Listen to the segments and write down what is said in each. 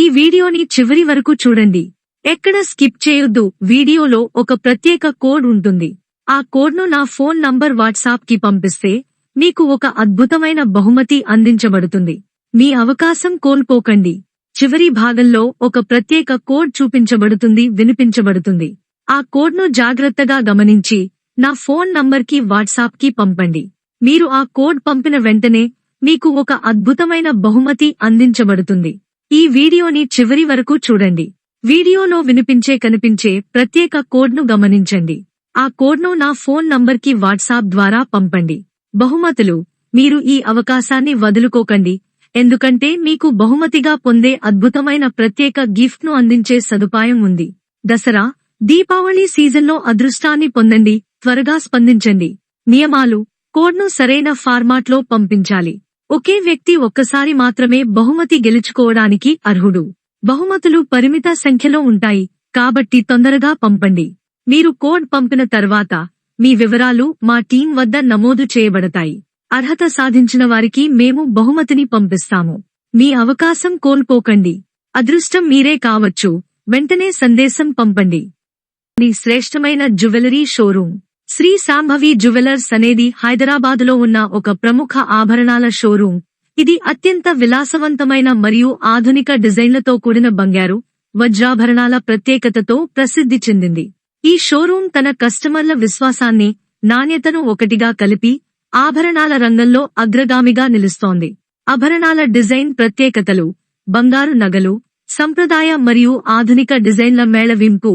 వీడియోని చివరి వరకు చూడండి. ఎక్కడ స్కిప్ చేయొద్దు. వీడియోలో ఒక ప్రత్యేక కోడ్ ఉంటుంది. ఆ కోడ్ను నా ఫోన్ నంబర్ వాట్సాప్ కి పంపిస్తే మీకు ఒక అద్భుతమైన బహుమతి అందించబడుతుంది. మీ అవకాశం కోల్పోకండి. చివరి భాగంలో ఒక ప్రత్యేక కోడ్ చూపించబడుతుంది, వినిపించబడుతుంది. ఆ కోడ్ను జాగ్రత్తగా గమనించి నా ఫోన్ నంబర్కి వాట్సాప్ కి పంపండి. మీరు ఆ కోడ్ పంపిన వెంటనే మీకు ఒక అద్భుతమైన బహుమతి అందించబడుతుంది. ఈ వీడియోని చివరి వరకు చూడండి. వీడియోలో కనిపించే ప్రత్యేక కోడ్ను గమనించండి. ఆ కోడ్ను నా ఫోన్ నంబర్కి వాట్సాప్ ద్వారా పంపండి. బహుమతులు. మీరు ఈ అవకాశాన్ని వదులుకోకండి, ఎందుకంటే మీకు బహుమతిగా పొందే అద్భుతమైన ప్రత్యేక గిఫ్ట్ను అందించే సదుపాయం ఉంది. దసరా, దీపావళి సీజన్లో అదృష్టాన్ని పొందండి. త్వరగా స్పందించండి. నియమాలు: కోడ్ను సరైన ఫార్మాట్లో పంపించాలి. ఒకే వ్యక్తి ఒక్కసారి మాత్రమే బహుమతి గెలుచుకోవడానికి అర్హుడు. బహుమతులు పరిమిత సంఖ్యలో ఉంటాయి, కాబట్టి తొందరగా పంపండి. మీరు కోడ్ పంపిన తర్వాత మీ వివరాలు మా టీం వద్ద నమోదు చేయబడతాయి. అర్హత సాధించిన వారికి మేము బహుమతిని పంపిస్తాము. మీ అవకాశం కోల్పోకండి. అదృష్టం మీరే కావచ్చు. వెంటనే సందేశం పంపండి. మీ శ్రేష్టమైన jewellery showroom Shri Shambhavi jewellers అనేది హైదరాబాదులో ఉన్న ఒక ప్రముఖ ఆభరణాల షోరూం. ఇది అత్యంత విలాసవంతమైన మరియు ఆధునిక డిజైన్లతో కూడిన బంగారు, వజ్రాభరణాల ప్రత్యేకతతో ప్రసిద్ధి చెందింది. ఈ షోరూం తన కస్టమర్ల విశ్వాసాన్ని, నాణ్యతను ఒకటిగా కలిపి ఆభరణాల రంగంలో అగ్రగామిగా నిలుస్తోంది. ఆభరణాల డిజైన్ ప్రత్యేకతలు: బంగారు నగలు, సంప్రదాయ మరియు ఆధునిక డిజైన్ల మేళవింపు.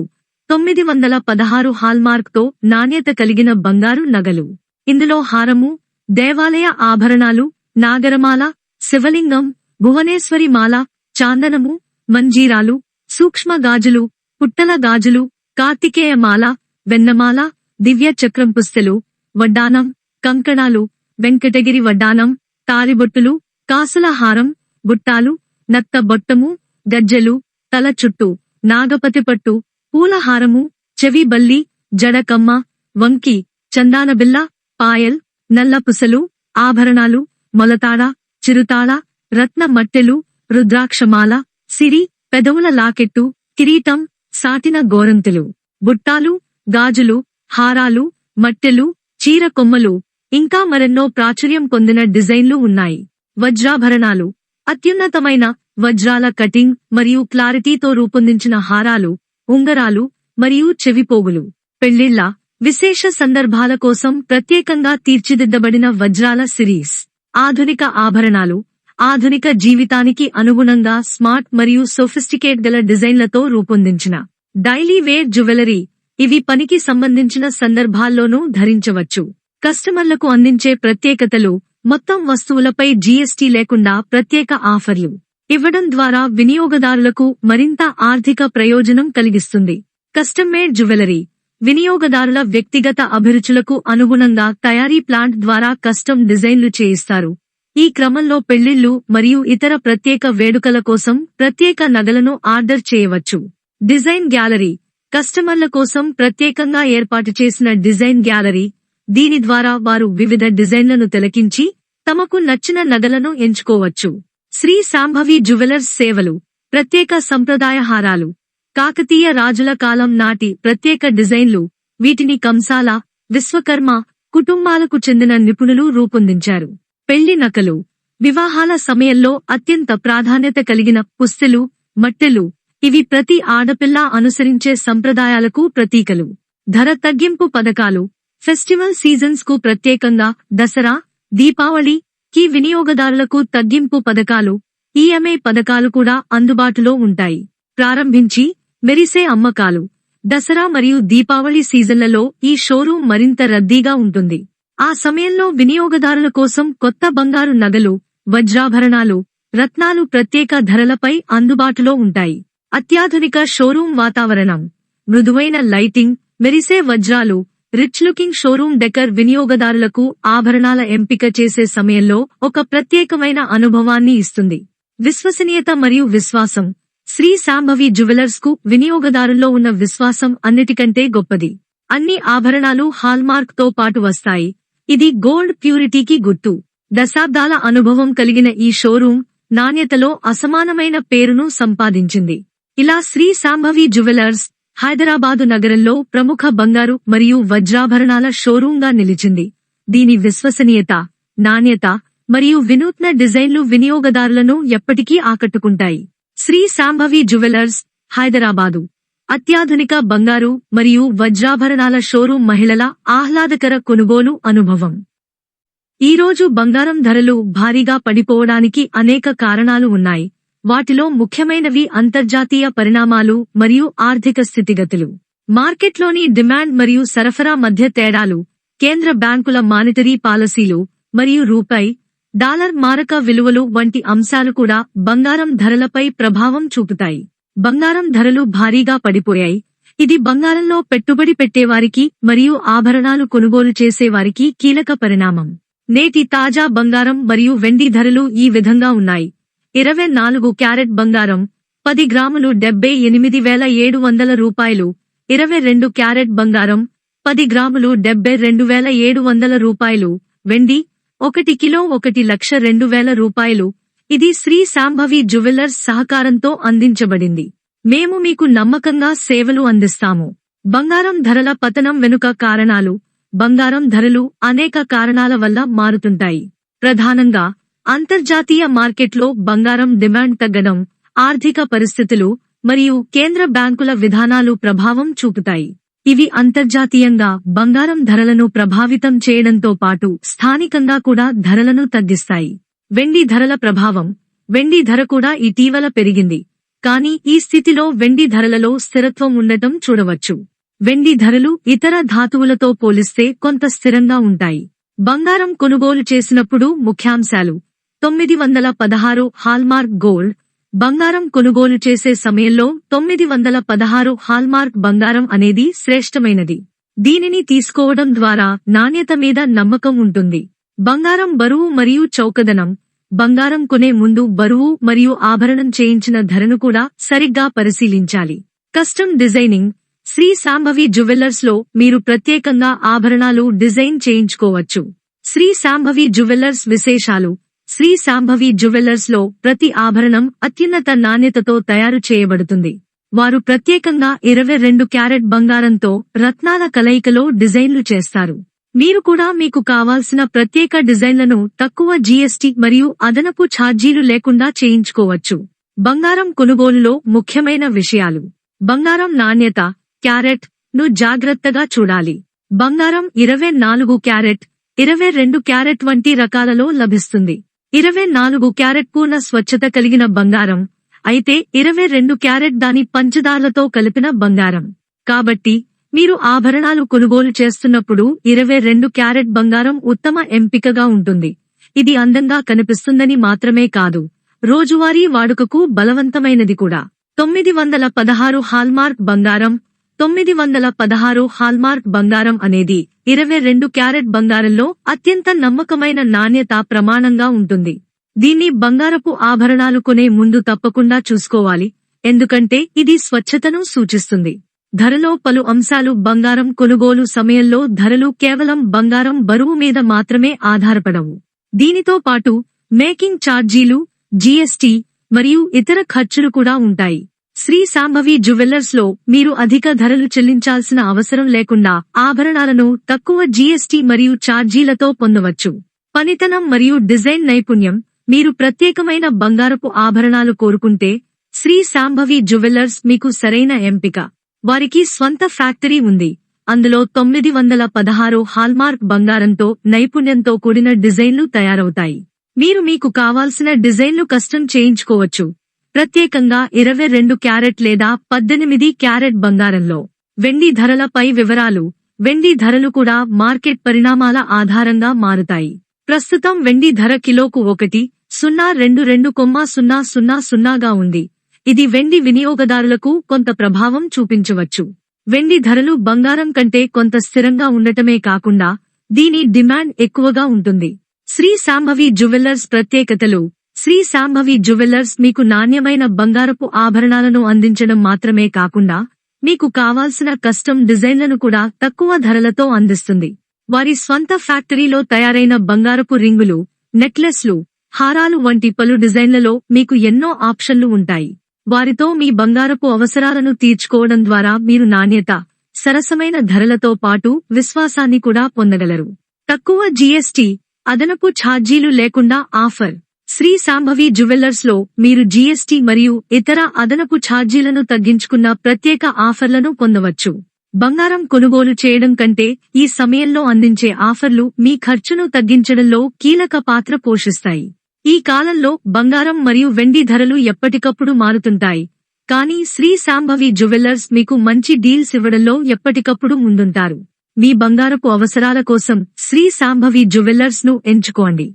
916 హాల్మార్క్తో నాణ్యత కలిగిన బంగారు నగలు. ఇందులో హారము, దేవాలయ ఆభరణాలు, నాగరమాల, శివలింగం, భువనేశ్వరి మాల, చాందనము, మంజీరాలు, సూక్ష్మ గాజులు, పుట్టల గాజులు, కార్తికేయ మాల, వెన్నమాల, దివ్య చక్రం పుస్తెలు, వడ్డానం, కంకణాలు, వెంకటగిరి వడ్డానం, తారిబొట్టులు, కాసుల హారం, బుట్టాలు, నత్త బొట్టము, గజ్జెలు, తల చుట్టూ, నాగపతిపట్టు, పూలహారము, చెవి బల్లి, జడకమ్మ, వంకి, చందానబిల్ల, పాయల్, నల్ల పుసలు, ఆభరణాలు, మొలతాడ, చిరుతాళ, రత్న మట్టెలు, రుద్రాక్షమాల, సిరి, పెదవుల లాకెట్టు, కిరీటం, సాటిన గోరంతులు, బుట్టాలు, గాజులు, హారాలు, మట్టెలు, చీర కొమ్మలు, ఇంకా మరెన్నో ప్రాచుర్యం పొందిన డిజైన్లు ఉన్నాయి. వజ్రాభరణాలు. అత్యున్నతమైన వజ్రాల కటింగ్ మరియు క్లారిటీతో రూపొందించిన హారాలు, ఉంగరాలు మరియు చెవిపోగులు. పెళ్లిళ్ల, విశేష సందర్భాల కోసం ప్రత్యేకంగా తీర్చిదిద్దబడిన వజ్రాల సిరీస్. ఆధునిక ఆభరణాలు. ఆధునిక జీవితానికి అనుగుణంగా స్మార్ట్ మరియు సోఫిస్టికేట్ గల డిజైన్లతో రూపొందించిన డైలీ వేర్ జ్యువెలరీ. ఇవి పనికి సంబంధించిన సందర్భాల్లోనూ ధరించవచ్చు. కస్టమర్లకు అందించే ప్రత్యేకతలు: మొత్తం వస్తువులపై జీఎస్టీ లేకుండా ప్రత్యేక ఆఫర్లు ఇవ్వడం ద్వారా వినియోగదారులకు మరింత ఆర్థిక ప్రయోజనం కలిగిస్తుంది. Custom made jewellery. వినియోగదారుల వ్యక్తిగత అభిరుచులకు అనుగుణంగా తయారీ ప్లాంట్ ద్వారా కస్టమ్ డిజైన్లు చేయిస్తారు. ఈ క్రమంలో పెళ్లిళ్లు మరియు ఇతర ప్రత్యేక వేడుకల కోసం ప్రత్యేక నగలను ఆర్డర్ చేయవచ్చు. Design gallery. కస్టమర్ల కోసం ప్రత్యేకంగా ఏర్పాటు చేసిన డిజైన్ గ్యాలరీ. దీని ద్వారా వారు వివిధ డిజైన్లను తిలకించి తమకు నచ్చిన నగలను ఎంచుకోవచ్చు. శ్రీ శాంభవి జ్యువెలర్స్ సేవలు. ప్రత్యేక సంప్రదాయ హారాలు. కాకతీయ రాజుల కాలం నాటి ప్రత్యేక డిజైన్లు. వీటిని కంసాల, విశ్వకర్మ కుటుంబాలకు చెందిన నిపుణులు రూపొందించారు. పెళ్లి నకలు. వివాహాల సమయంలో అత్యంత ప్రాధాన్యత కలిగిన పుస్తెలు, మట్టెలు. ఇవి ప్రతి ఆడపిల్ల అనుసరించే సంప్రదాయాలకు ప్రతీకలు. ధర తగ్గింపు పథకాలు. ఫెస్టివల్ సీజన్స్ కు ప్రత్యేకంగా దసరా, దీపావళి కి వినియోగదారులకు తగ్గింపు పథకాలు, ఈఎంఐ పథకాలు కూడా అందుబాటులో ఉంటాయి. ప్రారంభించి మెరిసే అమ్మకాలు. దసరా మరియు దీపావళి సీజన్లలో ఈ షోరూం మరింత రద్దీగా ఉంటుంది. ఆ సమయంలో వినియోగదారుల కోసం కొత్త బంగారు నగలు, వజ్రాభరణాలు, రత్నాలు ప్రత్యేక ధరలపై అందుబాటులో ఉంటాయి. అత్యాధునిక షోరూం వాతావరణం. మృదువైన లైటింగ్, మెరిసే వజ్రాలు, రిచ్ లుకింగ్ షోరూం డెకర్ వినియోగదారులకు ఆభరణాల ఎంపిక చేసే సమయంలో ఒక ప్రత్యేకమైన అనుభవాన్ని ఇస్తుంది. విశ్వసనీయత మరియు విశ్వాసం. శ్రీ శాంభవి జ్యువెలర్స్ కు వినియోగదారుల్లో ఉన్న విశ్వాసం అన్నిటికంటే గొప్పది. అన్ని ఆభరణాలు హాల్మార్క్ తో పాటు వస్తాయి. ఇది గోల్డ్ ప్యూరిటీకి గుర్తు. దశాబ్దాల అనుభవం కలిగిన ఈ షోరూం నాణ్యతలో అసమానమైన పేరును సంపాదించింది. ఇలా శ్రీ శాంభవి జ్యువెలర్స్ హైదరాబాదు నగరంలో ప్రముఖ బంగారు మరియు వజ్రాభరణాల షోరూంగా నిలిచింది. దీని విశ్వసనీయత, నాణ్యత మరియు వినూత్న డిజైన్లు వినియోగదారులను ఎప్పటికీ ఆకట్టుకుంటాయి. శ్రీ శాంభవి జ్యువెలర్స్ హైదరాబాదు అత్యాధునిక బంగారు మరియు వజ్రాభరణాల షోరూం మహిళల ఆహ్లాదకర కొనుగోలు అనుభవం. ఈరోజు బంగారం ధరలు భారీగా పడిపోవడానికి అనేక కారణాలు ఉన్నాయి. వాటిలో ముఖ్యమైనవి అంతర్జాతీయ పరిణామాలు మరియు ఆర్థిక స్థితిగతులు, మార్కెట్లోని డిమాండ్ మరియు సరఫరా మధ్య తేడాలు, కేంద్ర బ్యాంకుల మానిటరీ పాలసీలు మరియు రూపాయి, డాలర్ మారక విలువలు వంటి అంశాలు కూడా బంగారం ధరలపై ప్రభావం చూపుతాయి. బంగారం ధరలు భారీగా పడిపోయాయి. ఇది బంగారంలో పెట్టుబడి పెట్టేవారికి మరియు ఆభరణాలు కొనుగోలు చేసేవారికి కీలక పరిణామం. నేటి తాజా బంగారం మరియు వెండి ధరలు ఈ విధంగా ఉన్నాయి. 24 క్యారెట్ బంగారం 10 గ్రాములు 78,700 రూపాయలు. 22 క్యారెట్ బంగారం 10 గ్రాములు 72,700 రూపాయలు. వెండి 1 కిలో 1,02,000 రూపాయలు. ఇది శ్రీ శాంభవి జ్యువెలర్స్ సహకారంతో అందించబడింది. మేము మీకు నమ్మకంగా సేవలు అందిస్తాము. బంగారం ధరల పతనం వెనుక కారణాలు. బంగారం ధరలు అనేక కారణాల వల్ల మారుతుంటాయి. ప్రధానంగా అంతర్జాతీయ మార్కెట్లో బంగారం డిమాండ్ తగ్గడం, ఆర్థిక పరిస్థితులు మరియు కేంద్ర బ్యాంకుల విధానాలు ప్రభావం చూపుతాయి. ఇవి అంతర్జాతీయంగా బంగారం ధరలను ప్రభావితం చేయడంతో పాటు స్థానికంగా కూడా ధరలను తగ్గిస్తాయి. వెండి ధరల ప్రభావం. వెండి ధర కూడా ఇటీవల పెరిగింది, కానీ ఈ స్థితిలో వెండి ధరలలో స్థిరత్వం ఉండటం చూడవచ్చు. వెండి ధరలు ఇతర ధాతువులతో పోలిస్తే కొంత స్థిరంగా ఉంటాయి. బంగారం కొనుగోలు చేసినప్పుడు ముఖ్యాంశాలు. 916 హాల్మార్క్ గోల్డ్. బంగారం కొనుగోలు చేసే సమయంలో 916 హాల్మార్క్ బంగారం అనేది శ్రేష్టమైనది. దీనిని తీసుకోవడం ద్వారా నాణ్యత మీద నమ్మకం ఉంటుంది. బంగారం బరువు మరియు చౌకదనం. బంగారం కొనే ముందు బరువు మరియు ఆభరణం చేయించిన ధరను కూడా సరిగ్గా పరిశీలించాలి. Custom designing. Shri Shambhavi jewellers లో మీరు ప్రత్యేకంగా ఆభరణాలు డిజైన్ చేయించుకోవచ్చు. శ్రీ శాంభవి జ్యువెలర్స్ విశేషాలు. శ్రీ శాంభవి జ్యువెలర్స్ లో ప్రతి ఆభరణం అత్యున్నత నాణ్యతతో తయారు చేయబడుతుంది. వారు ప్రత్యేకంగా 22 క్యారెట్ బంగారంతో రత్నాల కలయికలో డిజైన్లు చేస్తారు. మీరు కూడా మీకు కావాల్సిన ప్రత్యేక డిజైన్లను తక్కువ జీఎస్టీ మరియు అదనపు ఛార్జీలు లేకుండా చేయించుకోవచ్చు. బంగారం కొనుగోలులో ముఖ్యమైన విషయాలు. బంగారం నాణ్యత. క్యారెట్ ను జాగ్రత్తగా చూడాలి. బంగారం 24 క్యారెట్, 22 క్యారెట్ వంటి రకాలలో లభిస్తుంది. 24 క్యారెట్ పూర్ణ స్వచ్ఛత కలిగిన బంగారం, అయితే 22 క్యారెట్ దాని పంచదార్లతో కలిపిన బంగారం. కాబట్టి మీరు ఆభరణాలు కొనుగోలు చేస్తున్నప్పుడు 22 క్యారెట్ బంగారం ఉత్తమ ఎంపికగా ఉంటుంది. ఇది అందంగా కనిపిస్తుందని మాత్రమే కాదు, రోజువారీ వాడుకకు బలవంతమైనది కూడా. 916 హాల్మార్క్ బంగారం. 916 హాల్మార్క్ బంగారం అనేది 22 క్యారెట్ బంగారంలో అత్యంత నమ్మకమైన నాణ్యత ప్రమాణంగా ఉంటుంది. దీన్ని బంగారపు ఆభరణాలు కొనే ముందు తప్పకుండా చూసుకోవాలి, ఎందుకంటే ఇది స్వచ్ఛతను సూచిస్తుంది. ధరలో పలు అంశాలు. బంగారం కొనుగోలు సమయంలో ధరలు కేవలం బంగారం బరువు మీద మాత్రమే ఆధారపడవు. దీనితో పాటు మేకింగ్ ఛార్జీలు, జీఎస్టీ మరియు ఇతర ఖర్చులు కూడా ఉంటాయి. శ్రీ శాంభవి జ్యువెలర్స్ లో మీరు అధిక ధరలు చెల్లించాల్సిన అవసరం లేకుండా ఆభరణాలను తక్కువ జీఎస్టీ మరియు ఛార్జీలతో పొందవచ్చు. పనితనం మరియు డిజైన్ నైపుణ్యం. మీరు ప్రత్యేకమైన బంగారపు ఆభరణాలు కోరుకుంటే శ్రీ శాంభవి జ్యువెలర్స్ మీకు సరైన ఎంపిక. వారికి స్వంత ఫ్యాక్టరీ ఉంది, అందులో 916 హాల్మార్క్ బంగారంతో నైపుణ్యంతో కూడిన డిజైన్లు తయారవుతాయి. మీరు మీకు కావాల్సిన డిజైన్లు కస్టమ్ చేయించుకోవచ్చు, ప్రత్యేకంగా 22 క్యారెట్ లేదా 18 క్యారెట్ బంగారంలో. వెండి ధరలపై వివరాలు. వెండి ధరలు కూడా మార్కెట్ పరిణామాల ఆధారంగా మారుతాయి. ప్రస్తుతం వెండి ధర కిలోకు 1,022,000గా ఉంది. ఇది వెండి వినియోగదారులకు కొంత ప్రభావం చూపించవచ్చు. వెండి ధరలు బంగారం కంటే కొంత స్థిరంగా ఉండటమే కాకుండా దీని డిమాండ్ ఎక్కువగా ఉంటుంది. శ్రీ శాంభవి జ్యువెలర్స్ ప్రత్యేకతలు. శ్రీ శాంభవి జ్యువెలర్స్ మీకు నాణ్యమైన బంగారపు ఆభరణాలను అందించడం మాత్రమే కాకుండా మీకు కావాల్సిన కస్టమ్ డిజైన్లను కూడా తక్కువ ధరలతో అందిస్తుంది. వారి స్వంత ఫ్యాక్టరీలో తయారైన బంగారపు రింగులు, నెక్లెస్లు, హారాలు వంటి పలు డిజైన్లలో మీకు ఎన్నో ఆప్షన్లు ఉంటాయి. వారితో మీ బంగారపు అవసరాలను తీర్చుకోవడం ద్వారా మీరు నాణ్యత, సరసమైన ధరలతో పాటు విశ్వాసాన్ని కూడా పొందగలరు. తక్కువ జీఎస్టీ, అదనపు ఛార్జీలు లేకుండా ఆఫర్. శ్రీ శాంభవి జ్యువెల్లర్స్ లో మీరు జీఎస్టీ మరియు ఇతర అదనపు ఛార్జీలను తగ్గించుకున్న ప్రత్యేక ఆఫర్లను పొందవచ్చు. బంగారం కొనుగోలు చేయడం కంటే ఈ సమయంలో అందించే ఆఫర్లు మీ ఖర్చును తగ్గించడంలో కీలక పాత్ర పోషిస్తాయి. ఈ కాలంలో బంగారం మరియు వెండి ధరలు ఎప్పటికప్పుడు మారుతుంటాయి. కానీ శ్రీ శాంభవి జ్యువెల్లర్స్ మీకు మంచి డీల్స్ ఇవ్వడంలో ఎప్పటికప్పుడు ముందుంటారు. మీ బంగారపు అవసరాల కోసం శ్రీ శాంభవి జ్యువెల్లర్స్ ను ఎంచుకోండి.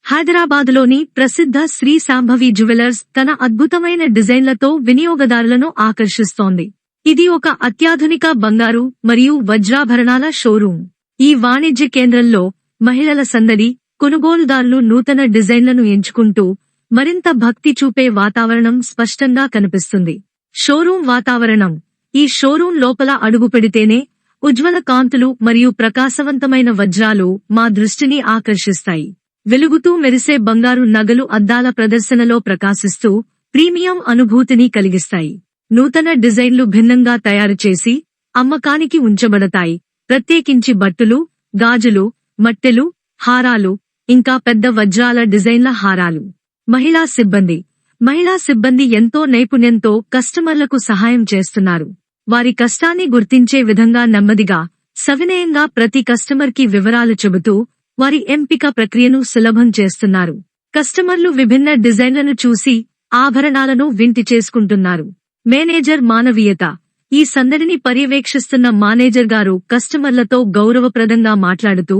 హైదరాబాదులోని ప్రసిద్ధ శ్రీ శాంభవి జ్యువెల్లర్స్ తన అద్భుతమైన డిజైన్లతో వినియోగదారులను ఆకర్షిస్తోంది. ఇది ఒక అత్యాధునిక బంగారు మరియు వజ్రాభరణాల షోరూం. ఈ వాణిజ్య కేంద్రంలో మహిళల సందడి, కొనుగోలుదారులు నూతన డిజైన్లను ఎంచుకుంటూ మరింత భక్తి చూపే వాతావరణం స్పష్టంగా కనిపిస్తుంది. షోరూం వాతావరణం. ఈ షోరూం లోపల అడుగుపెడితేనే ఉజ్వల కాంతులు మరియు ప్రకాశవంతమైన వజ్రాలు మా దృష్టిని ఆకర్షిస్తాయి. వెలుగుతూ మెరిసే బంగారు నగలు అద్దాల ప్రదర్శనలో ప్రకాశిస్తూ ప్రీమియం అనుభూతిని కలిగిస్తాయి. నూతన డిజైన్లు భిన్నంగా తయారుచేసి అమ్మకానికి ఉంచబడతాయి. ప్రత్యేకించి బట్టులు, గాజులు, మట్టెలు, హారాలు, ఇంకా పెద్ద వజ్రాల డిజైన్ల హారాలు. మహిళా సిబ్బంది ఎంతో నైపుణ్యంతో కస్టమర్లకు సహాయం చేస్తున్నారు. వారి కష్టాన్ని గుర్తించే విధంగా నెమ్మదిగా, సవినయంగా ప్రతి కస్టమర్ కి వివరాలు చెబుతూ వారి ఎంపిక ప్రక్రియను సులభం చేస్తున్నారు. కస్టమర్లు విభిన్న డిజైన్లను చూసి ఆభరణాలను వింటి చేసుకుంటున్నారు. మేనేజర్ మానవీయత. ఈ సందడిని పర్యవేక్షిస్తున్న మేనేజర్ గారు కస్టమర్లతో గౌరవప్రదంగా మాట్లాడుతూ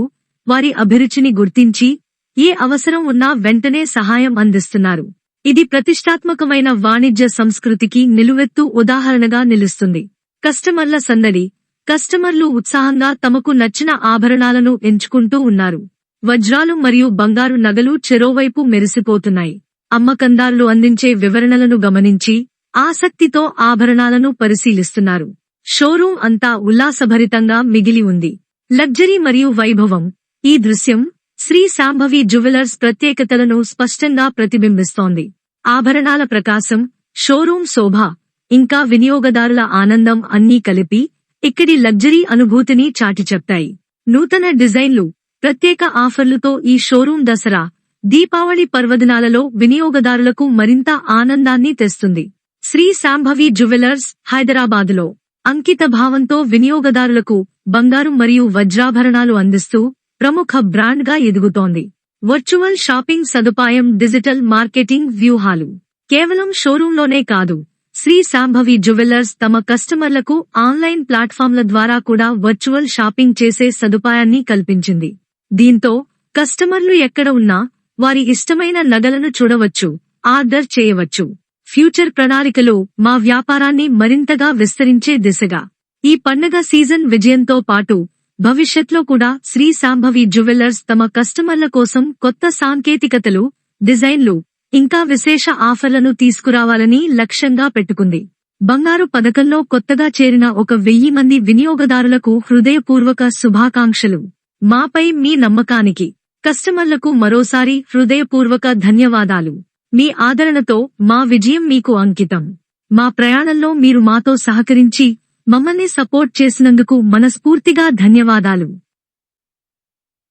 వారి అభిరుచిని గుర్తించి ఏ అవసరం ఉన్నా వెంటనే సహాయం అందిస్తున్నారు. ఇది ప్రతిష్టాత్మకమైన వాణిజ్య సంస్కృతికి నిలువెత్తు ఉదాహరణగా నిలుస్తుంది. కస్టమర్ల సందడి. కస్టమర్లు ఉత్సాహంగా తమకు నచ్చిన ఆభరణాలను ఎంచుకుంటూ ఉన్నారు. వజ్రాలు మరియు బంగారు నగలు చెరోవైపు మెరిసిపోతున్నాయి. అమ్మకందారులు అందించే వివరణలను గమనించి ఆసక్తితో ఆభరణాలను పరిశీలిస్తున్నారు. షోరూం అంతా ఉల్లాసభరితంగా మిగిలి ఉంది. లగ్జరీ మరియు వైభవం. ఈ దృశ్యం శ్రీ శాంభవి జ్యువెల్లర్స్ ప్రత్యేకతలను స్పష్టంగా ప్రతిబింబిస్తోంది. ఆభరణాల ప్రకాశం, షోరూం శోభ, ఇంకా వినియోగదారుల ఆనందం అన్నీ కలిపి ఇక్కడి లగ్జరీ అనుభూతిని చాటి చెప్తాయి. నూతన డిజైన్లు, ప్రత్యేక ఆఫర్లుతో ఈ షోరూం దసరా, దీపావళి పర్వదినాలలో వినియోగదారులకు మరింత ఆనందాన్ని తెస్తుంది. శ్రీ శాంభవి జ్యువెల్లర్స్ హైదరాబాదులో అంకిత భావంతో వినియోగదారులకు బంగారు మరియు వజ్రాభరణాలు అందిస్తూ ప్రముఖ బ్రాండ్ గా ఎదుగుతోంది. వర్చువల్ షాపింగ్ సదుపాయం, డిజిటల్ మార్కెటింగ్ వ్యూహాలు. కేవలం షోరూంలోనే కాదు, శ్రీ శాంభవి జ్యువెల్లర్స్ తమ కస్టమర్లకు ఆన్లైన్ ప్లాట్ఫామ్ల ద్వారా కూడా వర్చువల్ షాపింగ్ చేసే సదుపాయాన్ని కల్పించింది. దీంతో కస్టమర్లు ఎక్కడ ఉన్నా వారి ఇష్టమైన నగలను చూడవచ్చు, ఆర్డర్ చేయవచ్చు. ఫ్యూచర్ ప్రణాళికలు మా వ్యాపారాన్ని మరింతగా విస్తరించే దిశగా. ఈ పండగ సీజన్ విజయంతో పాటు భవిష్యత్లో కూడా శ్రీ శాంభవి జ్యువెల్లర్స్ తమ కస్టమర్ల కోసం కొత్త సాంకేతికతలు, డిజైన్లు, ఇంకా విశేష ఆఫర్లను తీసుకురావాలని లక్ష్యంగా పెట్టుకుంది. బంగారు పథకంలో కొత్తగా చేరిన 1000 మంది వినియోగదారులకు హృదయపూర్వక శుభాకాంక్షలు. మాపై మీ నమ్మకానికి కస్టమర్లకు మరోసారి హృదయపూర్వక ధన్యవాదాలు. మీ ఆదరణతో మా విజయం మీకు అంకితం. మా ప్రయాణంలో మీరు మాతో సహకరించి మమ్మల్ని సపోర్ట్ చేసినందుకు మనస్ఫూర్తిగా ధన్యవాదాలు.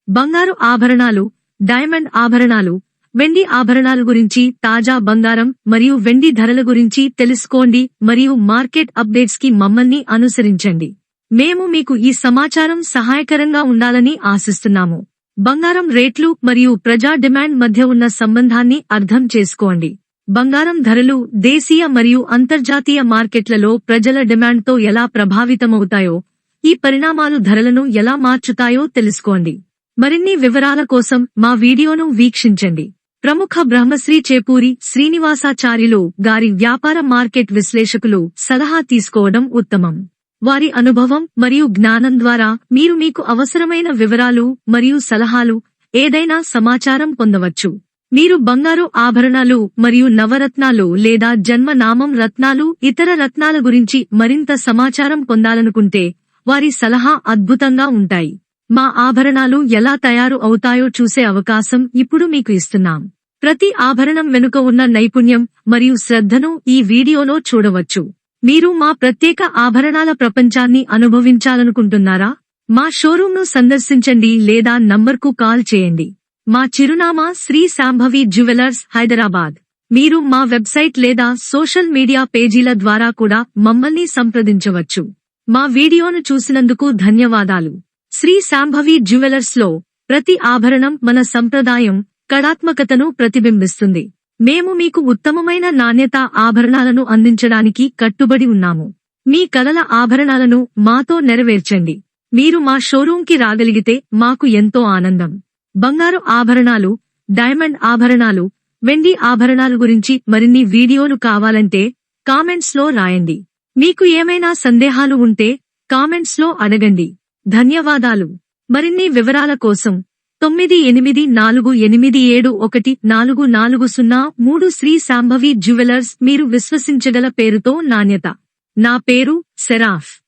బంగారు ఆభరణాలు, డైమండ్ ఆభరణాలు, వెండి ఆభరణాల గురించి, తాజా బంగారం మరియు వెండి ధరల గురించి తెలుసుకోండి మరియు మార్కెట్ అప్డేట్స్ కి మమ్మల్ని అనుసరించండి. మేము మీకు ఈ సమాచారం సహాయకరంగా ఉండాలని ఆశిస్తున్నాము. బంగారం రేట్లు మరియు ప్రజా డిమాండ్ మధ్య ఉన్న సంబంధాన్ని అర్థం చేసుకోండి. బంగారం ధరలు దేశీయ మరియు అంతర్జాతీయ మార్కెట్లలో ప్రజల డిమాండ్తో ఎలా ప్రభావితమవుతాయో, ఈ పరిణామాలు ధరలను ఎలా మార్చుతాయో తెలుసుకోండి. మరిన్ని వివరాల కోసం మా వీడియోను వీక్షించండి. ప్రముఖ బ్రహ్మశ్రీ చేపూరి శ్రీనివాసాచార్యులు గారి వ్యాపార మార్కెట్ విశ్లేషకులు సలహా తీసుకోవడం ఉత్తమం. వారి అనుభవం మరియు జ్ఞానం ద్వారా మీరు మీకు అవసరమైన వివరాలు మరియు సలహాలు, ఏదైనా సమాచారం పొందవచ్చు. మీరు బంగారు ఆభరణాలు మరియు నవరత్నాలు లేదా జన్మనామం రత్నాలు, ఇతర రత్నాల గురించి మరింత సమాచారం పొందాలనుకుంటే వారి సలహా అద్భుతంగా ఉంటాయి. మా ఆభరణాలు ఎలా తయారు అవుతాయో చూసే అవకాశం ఇప్పుడు మీకు ఇస్తున్నాం. ప్రతి ఆభరణం వెనుక ఉన్న నైపుణ్యం మరియు శ్రద్ధను ఈ వీడియోలో చూడవచ్చు. మీరు మా ప్రత్యేక ఆభరణాల ప్రపంచాన్ని అనుభవించాలనుకుంటున్నారా? మా షోరూంను సందర్శించండి లేదా నంబర్కు కాల్ చేయండి. మా చిరునామా శ్రీ శాంభవి జ్యువెలర్స్, హైదరాబాద్. మీరు మా వెబ్సైట్ లేదా సోషల్ మీడియా పేజీల ద్వారా కూడా మమ్మల్ని సంప్రదించవచ్చు. మా వీడియోను చూసినందుకు ధన్యవాదాలు. శ్రీ శాంభవి జ్యువెలర్స్ లో ప్రతి ఆభరణం మన సంప్రదాయం, కళాత్మకతను ప్రతిబింబిస్తుంది. మేము మీకు ఉత్తమమైన నాణ్యత ఆభరణాలను అందించడానికి కట్టుబడి ఉన్నాము. మీ కలల ఆభరణాలను మాతో నెరవేర్చండి. మీరు మా షోరూంకి రాగలిగితే మాకు ఎంతో ఆనందం. బంగారు ఆభరణాలు, డైమండ్ ఆభరణాలు, వెండి ఆభరణాల గురించి మరిన్ని వీడియోలు కావాలంటే కామెంట్స్ లో రాయండి. మీకు ఏమైనా సందేహాలు ఉంటే కామెంట్స్ లో అడగండి. ధన్యవాదాలు. మరిన్ని వివరాల కోసం 9848714403 శ్రీ శాంభవి జ్యువెలర్స్, మీరు విశ్వసించగల పేరుతో నాణ్యత. నా పేరు సెరాఫ్.